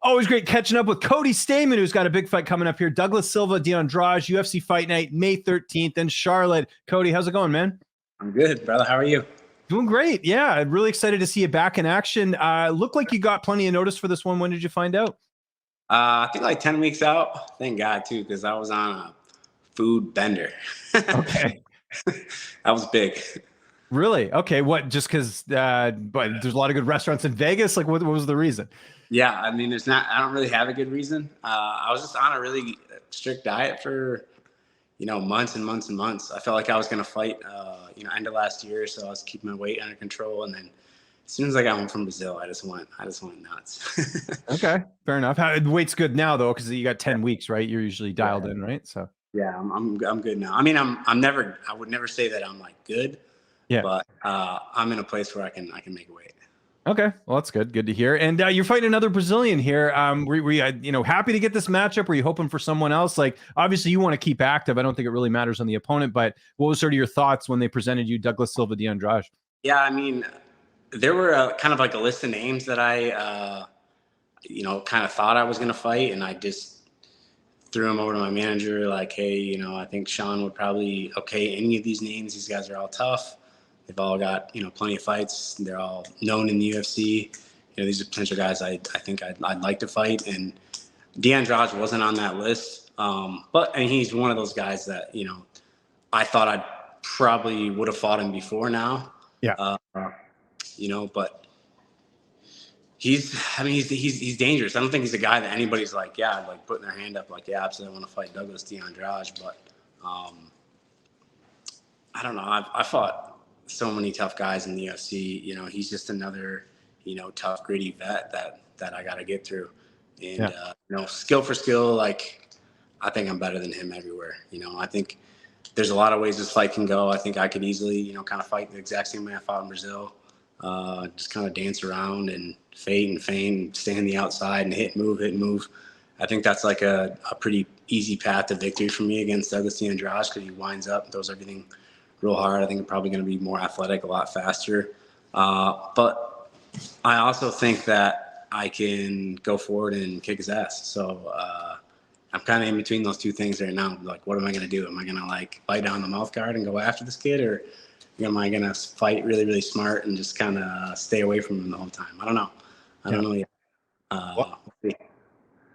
Always great catching up with Cody Stamann, who's got a big fight coming up here. Douglas Silva de Andrade, UFC Fight Night, May 13th in Charlotte. Cody, how's it going, man? I'm good, brother. How are you? Doing great. Yeah, I'm really excited to see you back in action. Looked like you got plenty of notice for this one. When did you find out? I think like 10 weeks out. Thank God, too, because I was on a food bender. Okay. That was big. Really? Okay. What? Just because but there's a lot of good restaurants in Vegas? Like, what was the reason? Yeah, I mean, I don't really have a good reason. I was just on a really strict diet for, months and months and months. I felt like I was going to fight, end of last year. So I was keeping my weight under control. And then as soon as I got home from Brazil, I just went nuts. Okay. Fair enough. The weight's good now, though, because you got 10 weeks, right? You're usually dialed in, right? So. Yeah, I'm good now. I mean, I would never say that I'm like good. Yeah. But I'm in a place where I can make weight. Okay, well that's good. Good to hear. And you're fighting another Brazilian here. Were you happy to get this matchup? Were you hoping for someone else? Like, obviously you want to keep active. I don't think it really matters on the opponent. But what was sort of your thoughts when they presented you Douglas Silva de Andrade? Yeah, I mean, there were kind of like a list of names that I, kind of thought I was going to fight, and I just threw them over to my manager. Like, hey, I think Sean would probably okay any of these names. These guys are all tough. They've all got, plenty of fights. They're all known in the UFC. These are potential guys I think I'd like to fight. And de Andrade wasn't on that list. But he's one of those guys that, I thought I probably would have fought him before now. Yeah. But he's dangerous. I don't think he's a guy that anybody's like, yeah, like putting their hand up like, yeah, absolutely I want to fight Douglas de Andrade. But I don't know. I fought so many tough guys in the UFC. He's just another, tough, gritty vet that I got to get through. And, skill for skill, like, I think I'm better than him everywhere. I think there's a lot of ways this fight can go. I think I could easily, kind of fight the exact same way I fought in Brazil. Just kind of dance around and fade and feign, stay on the outside and hit and move. I think that's like a pretty easy path to victory for me against Douglas de Andrade because he winds up, throws everything real hard. I think I'm probably going to be more athletic, a lot faster. But I also think that I can go forward and kick his ass. So I'm kind of in between those two things right now. Like, what am I going to do? Am I going to like bite down the mouth guard and go after this kid, or am I going to fight really, really smart and just kind of stay away from him the whole time? I don't know. I don't know yet.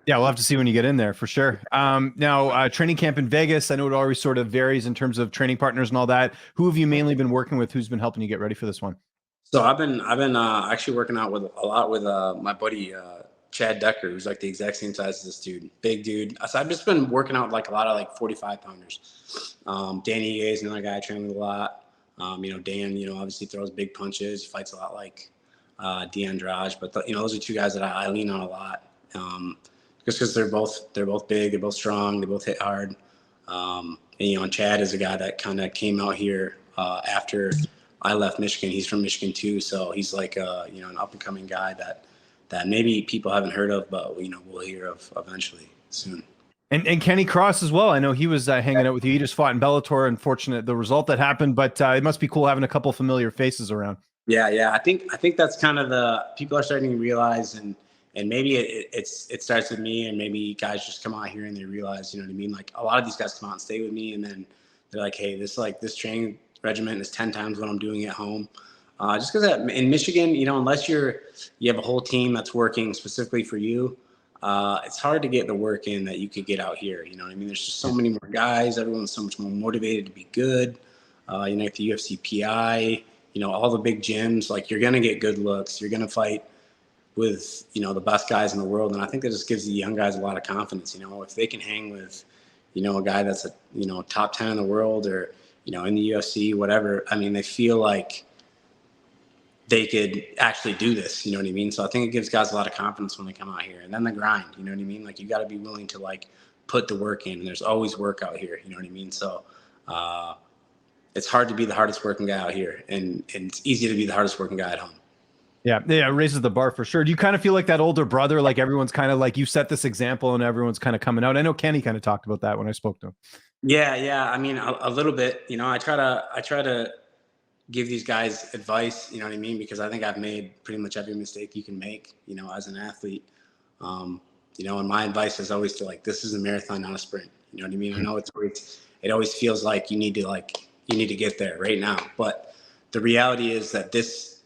Yeah, we'll have to see when you get in there for sure. Now, training camp in Vegas, I know it always sort of varies in terms of training partners and all that. Who have you mainly been working with? Who's been helping you get ready for this one? So I've been actually working out with my buddy Chad Decker, who's like the exact same size as this dude, big dude. So I've just been working out with like a lot of like 45 pounders. Danny Ye is another guy I train with a lot. Dan, obviously throws big punches, fights a lot like de Andrade, but those are two guys that I lean on a lot. Just because they're both big, they're both strong, they both hit hard. And Chad is a guy that kind of came out here after I left Michigan. He's from Michigan too, so he's like an up and coming guy that maybe people haven't heard of, but we'll hear of eventually soon. And Kenny Cross as well. I know he was hanging out with you. He just fought in Bellator. Unfortunate the result that happened, but it must be cool having a couple familiar faces around. Yeah. I think that's kind of the people are starting to realize, and maybe it starts with me, and maybe guys just come out here and they realize, what I mean? Like a lot of these guys come out and stay with me, and then they're like, hey, this training regimen is 10 times what I'm doing at home. Just because in Michigan, unless you have a whole team that's working specifically for you, it's hard to get the work in that you could get out here. You know what I mean? There's just so many more guys. Everyone's so much more motivated to be good. Like the UFC PI, all the big gyms, like you're going to get good looks. You're going to fight with, the best guys in the world. And I think that just gives the young guys a lot of confidence. If they can hang with, a guy that's a, top 10 in the world or, in the UFC, whatever, I mean, they feel like they could actually do this, you know what I mean? So I think it gives guys a lot of confidence when they come out here. And then the grind, you know what I mean? Like you got to be willing to like put the work in, and there's always work out here, you know what I mean? So it's hard to be the hardest working guy out here, and it's easy to be the hardest working guy at home. Yeah, it raises the bar for sure. Do you kind of feel like that older brother, like everyone's kind of like you set this example and everyone's kind of coming out? I know Kenny kind of talked about that when I spoke to him. Yeah. I mean, a little bit, I try to give these guys advice, you know what I mean? Because I think I've made pretty much every mistake you can make, as an athlete. You know, and my advice is always to like, this is a marathon, not a sprint. You know what I mean? I know it always feels like you need to get there right now. But the reality is that this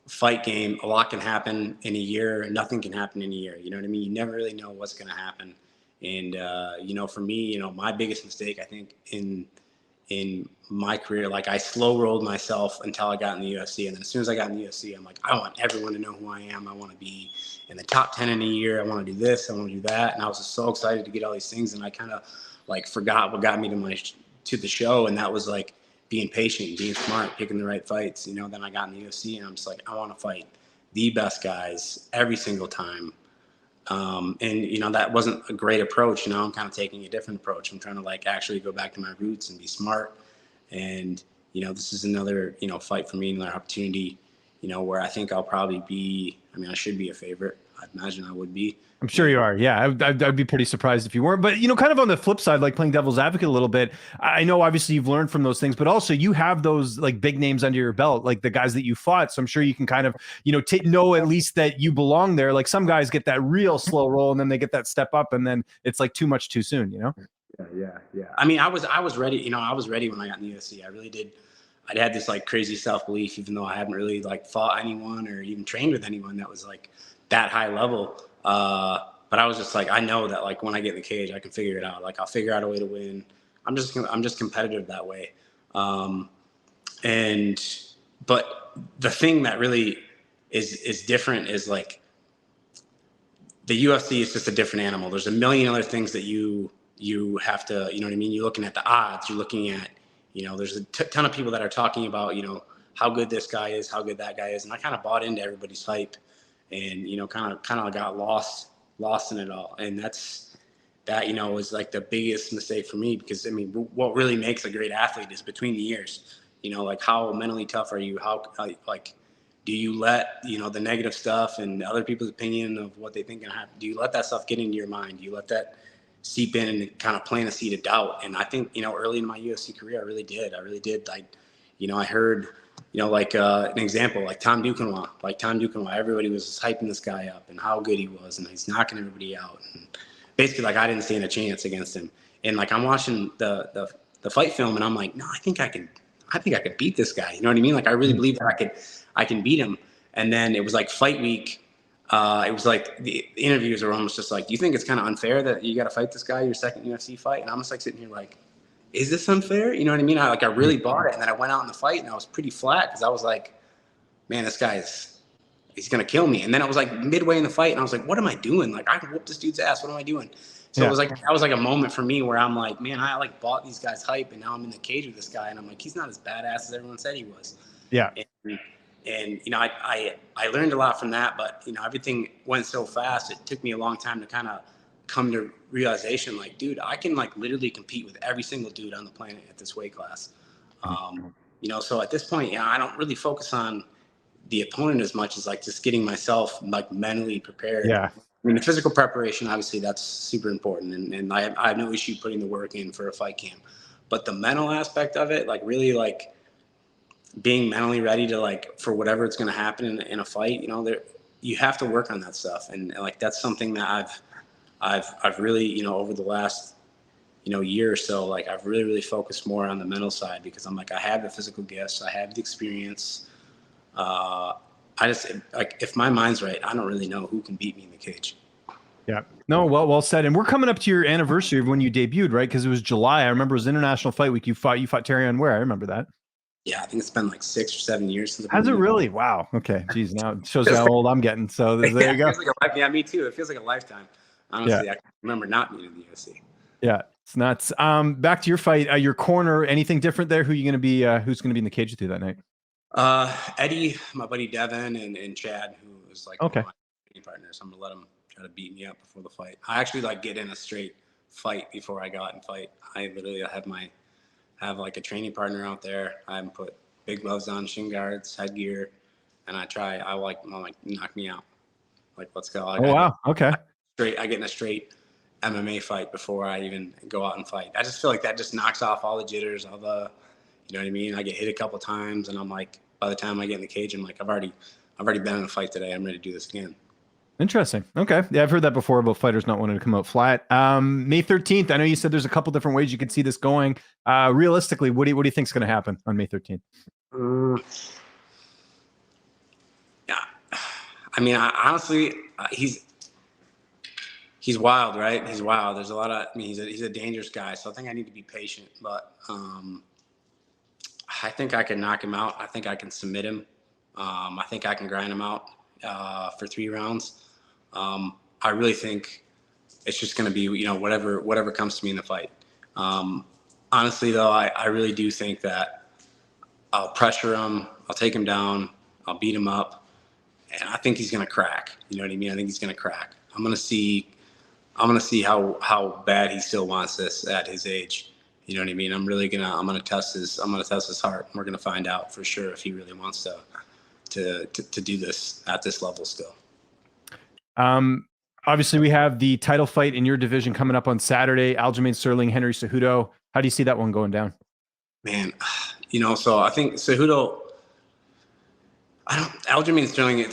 fight game, a lot can happen in a year, and nothing can happen in a year. You know what I mean? You never really know what's going to happen. And, you know, for me, you know, my biggest mistake, I think, in my career, like I slow rolled myself until I got in the UFC. And then as soon as I got in the UFC, I'm like, I want everyone to know who I am. I want to be in the top 10 in a year. I want to do this. I want to do that. And I was just so excited to get all these things. And I kind of like forgot what got me to the show. And that was like being patient, being smart, picking the right fights. You know, then I got in the UFC and I'm just like, I want to fight the best guys every single time. And, you know, that wasn't a great approach. You know, I'm kind of taking a different approach. I'm trying to like actually go back to my roots and be smart. And, you know, this is another, you know, fight for me, another opportunity, you know, where I think I'll probably be, I mean, I should be a favorite. I imagine I would be. I'm sure you are. Yeah, I'd be pretty surprised if you weren't. But, you know, kind of on the flip side, like playing devil's advocate a little bit, I know obviously you've learned from those things, but also you have those like big names under your belt, like the guys that you fought. So I'm sure you can kind of, you know, know at least that you belong there. Like some guys get that real slow roll and then they get that step up and then it's like too much too soon, you know? Yeah. I mean, I was ready, you know, I was ready when I got in the UFC. I really did. I had this like crazy self-belief, even though I hadn't really like fought anyone or even trained with anyone that was like that high level. But I was just like, I know that like when I get in the cage, I can figure it out. Like I'll figure out a way to win. I'm just competitive that way. But the thing that really is different is like the UFC is just a different animal. There's a million other things that you have to, you know what I mean? You're looking at the odds, you're looking at, you know, there's a ton of people that are talking about, you know, how good this guy is, how good that guy is. And I kind of bought into everybody's hype and, you know, kind of got lost in it all. And that, you know, was like the biggest mistake for me because, I mean, what really makes a great athlete is between the years, you know, like how mentally tough are you? How like, do you let, you know, the negative stuff and other people's opinion of what they think can happen? Do you let that stuff get into your mind? Do you let that seep in and kind of plant a seed of doubt? And I think, you know, early in my UFC career, I really did. You know, I heard, you know, like an example, like Tom Duquesnoy, everybody was hyping this guy up and how good he was and he's knocking everybody out. And basically like I didn't stand a chance against him. And like I'm watching the fight film and I'm like, no, I think I could beat this guy. You know what I mean? Like I really believe that I can beat him. And then it was like fight week. It was like the interviews are almost just like, do you think it's kind of unfair that you got to fight this guy your second UFC fight? And I'm just like sitting here like, is this unfair? You know what I mean? I really bought it. And then I went out in the fight and I was pretty flat because I was like, man, he's going to kill me. And then I was like midway in the fight and I was like, what am I doing? Like I can whoop this dude's ass. What am I doing? So it was like, that was like a moment for me where I'm like, man, I like bought these guys hype and now I'm in the cage with this guy. And I'm like, he's not as badass as everyone said he was. Yeah. And you know, I learned a lot from that, but you know, everything went so fast. It took me a long time to kind of come to realization, like, dude, I can like literally compete with every single dude on the planet at this weight class. You know, so at this point, I don't really focus on the opponent as much as like just getting myself like mentally prepared. Yeah. I mean, the physical preparation, obviously, that's super important, and I have no issue putting the work in for a fight camp. But the mental aspect of it, like really, like being mentally ready to like for whatever it's going to happen in a fight, you know, you have to work on that stuff, and like that's something that I've really, you know, over the last, you know, year or so, like I've really focused more on the mental side because I'm like I have the physical gifts, I have the experience. I just like if my mind's right, I don't really know who can beat me in the cage. Yeah. No, well said. And we're coming up to your anniversary of when you debuted, right? Because it was July. I remember it was International Fight Week. You fought Terry on where? I remember that. Yeah, I think it's been like 6 or 7 years since. Has it really? Wow. Okay. Geez, now it shows you how old I'm getting. So there you go. Yeah, me too. It feels like a lifetime. Honestly, yeah. I remember not being in the UFC. Yeah, it's nuts. Back to your fight, your corner. Anything different there? Who you going to be? Who's going to be in the cage with you that night? Eddie, my buddy Devin, and Chad, who was like okay. my training partners. I'm gonna let him try to beat me up before the fight. I actually like get in a straight fight before I go out and fight. I literally have like a training partner out there. I put big gloves on, shin guards, headgear, and I'm like knock me out. Like let's go. Wow. Okay. I get in a straight MMA fight before I even go out and fight. I just feel like that just knocks off all the jitters, all the, you know what I mean? I get hit a couple times and I'm like, by the time I get in the cage, I'm like, I've already been in a fight today. I'm ready to do this again. Interesting. Okay. Yeah, I've heard that before about fighters not wanting to come out flat. May 13th. I know you said there's a couple different ways you could see this going. Realistically, what do you think is going to happen on May 13th? Yeah, I mean, honestly, he's wild, right? He's wild. There's a lot of. I mean, he's a dangerous guy. So I think I need to be patient. But I think I can knock him out. I think I can submit him. I think I can grind him out for 3 rounds. I really think it's just going to be, whatever comes to me in the fight. Honestly, though, I really do think that I'll pressure him. I'll take him down. I'll beat him up. And I think he's going to crack. You know what I mean? I think he's going to crack. I'm going to see how bad he still wants this at his age. You know what I mean? I'm gonna test his heart. We're gonna find out for sure if he really wants to do this at this level still. Obviously we have the title fight in your division coming up on Saturday. Aljamain Sterling, Henry Cejudo. How do you see that one going down? Man, so I think Cejudo. Aljamain Sterling.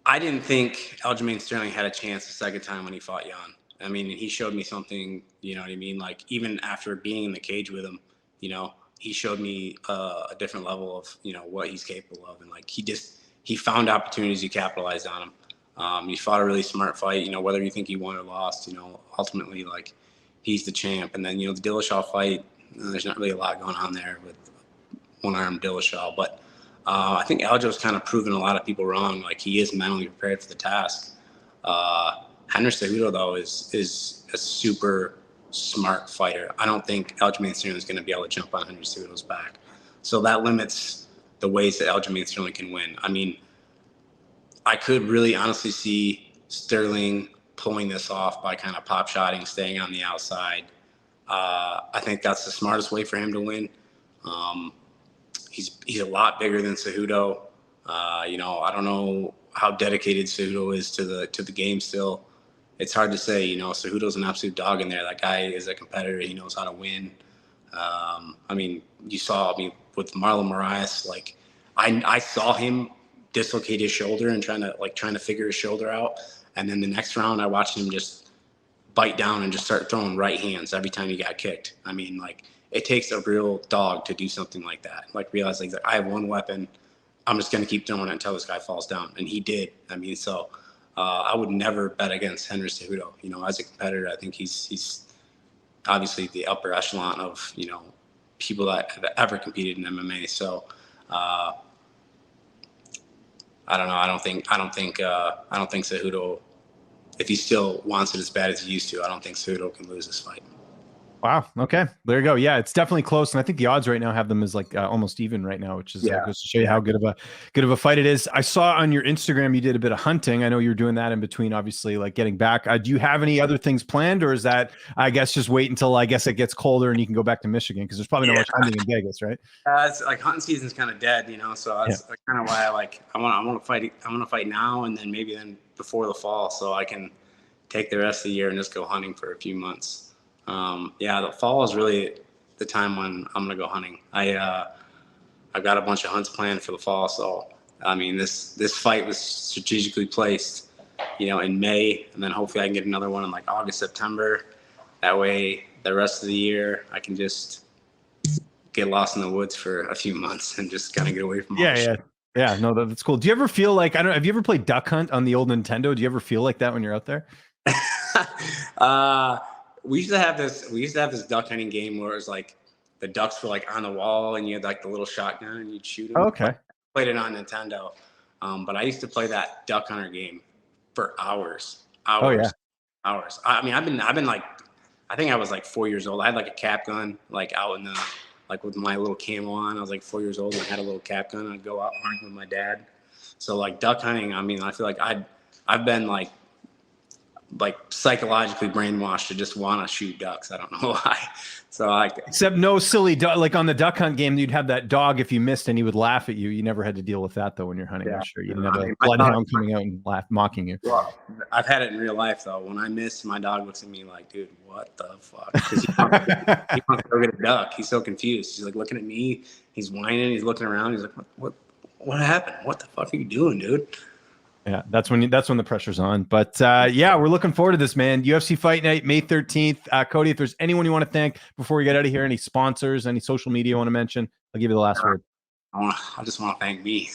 I didn't think Aljamain Sterling had a chance the second time when he fought Jan. I mean, he showed me something, you know what I mean? Like, even after being in the cage with him, he showed me a different level of, what he's capable of. And, like, he found opportunities, he capitalized on them. He fought a really smart fight, whether you think he won or lost, ultimately, like, he's the champ. And then, the Dillashaw fight, there's not really a lot going on there with one-armed Dillashaw. But I think Aljo's kind of proven a lot of people wrong. Like, he is mentally prepared for the task. Henry Cejudo, though, is a super smart fighter. I don't think Aljamain Sterling is going to be able to jump on Henry Cejudo's back. So that limits the ways that Aljamain Sterling can win. I mean, I could really honestly see Sterling pulling this off by kind of pop-shotting, staying on the outside. I think that's the smartest way for him to win. He's a lot bigger than Cejudo. I don't know how dedicated Cejudo is to the game still. It's hard to say, Cejudo's an absolute dog in there. That guy is a competitor. He knows how to win. I mean, you saw, with Marlon Moraes, like, I saw him dislocate his shoulder and trying to figure his shoulder out. And then the next round, I watched him just bite down and just start throwing right hands every time he got kicked. I mean, like, it takes a real dog to do something like that. Like, realize, like, I have one weapon. I'm just going to keep throwing it until this guy falls down. And he did. I mean, so I would never bet against Henry Cejudo. As a competitor, I think he's obviously the upper echelon of, people that have ever competed in MMA. So I don't know. I don't think Cejudo, if he still wants it as bad as he used to, I don't think Cejudo can lose this fight. Wow. Okay. There you go. Yeah, it's definitely close, and I think the odds right now have them as like almost even right now, which is goes to show you how good of a fight it is. I saw on your Instagram you did a bit of hunting. I know you're doing that in between, obviously, like getting back. Do you have any other things planned, or is that, I guess, just wait until it gets colder and you can go back to Michigan, because there's probably not much hunting in Vegas, right? It's like hunting season's kind of dead, So that's kind of why I want to fight now, and then maybe before the fall, so I can take the rest of the year and just go hunting for a few months. The fall is really the time when I'm gonna go hunting. I've got a bunch of hunts planned for the fall, so I mean, this fight was strategically placed, in May, and then hopefully I can get another one in like August, September. That way, the rest of the year I can just get lost in the woods for a few months and just kind of get away from all this shit. Yeah. No, that's cool. Do you ever feel like, have you ever played Duck Hunt on the old Nintendo? Do you ever feel like that when you're out there? We used to have this duck hunting game where it was like the ducks were like on the wall and you had like the little shotgun and you'd shoot them. Okay. I played it on Nintendo. But I used to play that duck hunter game for hours. Hours. I mean, I've been like, I think I was like 4 years old. I had like a cap gun, like out in the, like with my little camo on. I was like 4 years old and I had a little cap gun. I'd go out hunting with my dad. So like duck hunting, I mean, I feel like I've been like psychologically brainwashed to just want to shoot ducks. I don't know why. So except no silly dog. Like on the duck hunt game, you'd have that dog if you missed and he would laugh at you. You never had to deal with that though when you're hunting. I'm sure you didn't have a bloodhound coming out and mocking you. Well, I've had it in real life though. When I miss, my dog looks at me like, dude, what the fuck? Because he wants to go get a duck. He's so confused. He's like looking at me. He's whining. He's looking around. He's like, what happened? What the fuck are you doing, dude? Yeah, that's when the pressure's on. But yeah, we're looking forward to this, man. UFC Fight Night, May 13th. Cody, if there's anyone you want to thank before we get out of here, any sponsors, any social media you want to mention, I'll give you the last word. I just want to thank me.